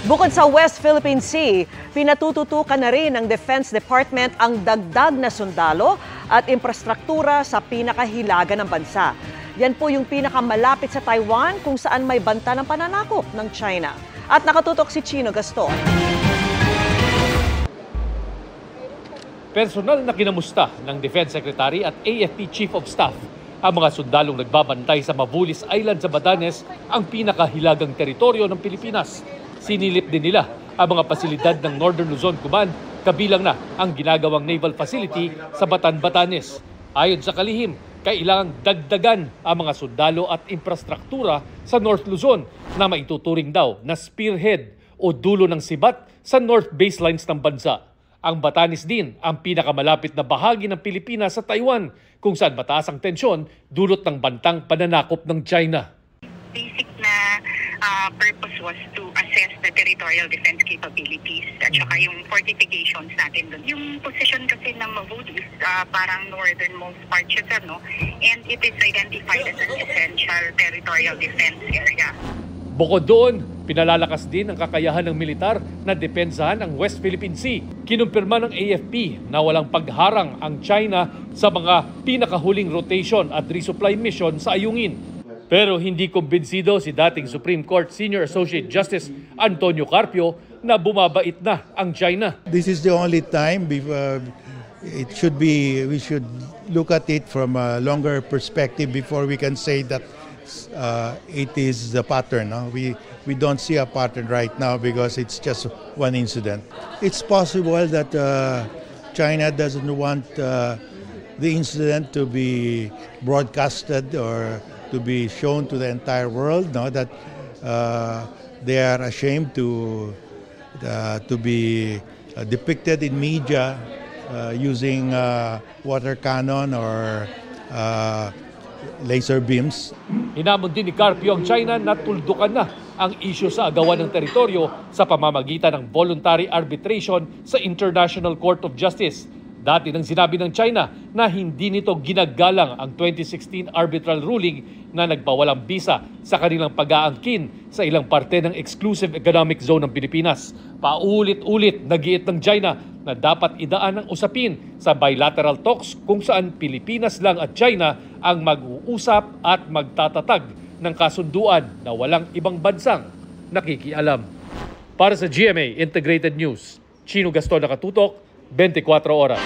Bukod sa West Philippine Sea, pinatututukan na rin ng Defense Department ang dagdag na sundalo at infrastruktura sa pinakahilaga ng bansa. Yan po yung pinakamalapit sa Taiwan kung saan may banta ng pananakop ng China. At nakatutok si Chino Gaston. Personal na kinamusta ng Defense Secretary at AFP Chief of Staff ang mga sundalong nagbabantay sa Mabulis Island sa Batanes, ang pinakahilagang teritoryo ng Pilipinas. Sinilip din nila ang mga pasilidad ng Northern Luzon Command, kabilang na ang ginagawang naval facility sa Batan, Batanes. Ayon sa kalihim, kailangang dagdagan ang mga sundalo at infrastruktura sa North Luzon na maituturing daw na spearhead o dulo ng sibat sa north baselines ng bansa. Ang Batanes din ang pinakamalapit na bahagi ng Pilipinas sa Taiwan, kung saan mataas ang tensyon dulot ng bantang pananakop ng China. Basic na purpose was to assess the territorial defense capabilities at saka yung fortifications natin doon. Yung position kasi ng Mabulis, parang northernmost part siya, no? And it is identified as an essential territorial defense area. Bukod doon, pinalalakas din ang kakayahan ng militar na depensahan ang West Philippine Sea. Kinumpirma ng AFP na walang pagharang ang China sa mga pinakahuling rotation at resupply mission sa Ayungin. Pero hindi kumbinsido si dating Supreme Court Senior Associate Justice Antonio Carpio na bumabait na ang China. This is the only time we should look at it from a longer perspective before we can say that it is the pattern. No? We don't see a pattern right now because it's just one incident. It's possible that China doesn't want the incident to be broadcasted or to be shown to the entire world, no? That they are ashamed to be depicted in media using water cannon or laser beams. Hinamon din ni Carpio ang China na tuldukan na ang isyu sa agawan ng teritoryo sa pamamagitan ng voluntary arbitration sa International Court of Justice. Dati nang sinabi ng China na hindi nito ginagalang ang 2016 arbitral ruling na nagpawalang bisa sa kanilang pag-aangkin sa ilang parte ng exclusive economic zone ng Pilipinas. Paulit-ulit nagiit ng China na dapat idaan ang usapin sa bilateral talks kung saan Pilipinas lang at China ang mag-uusap at magtatatag ng kasunduan na walang ibang bansang nakikialam. Para sa GMA Integrated News, Chino Gaston, nakatutok, 24 oras.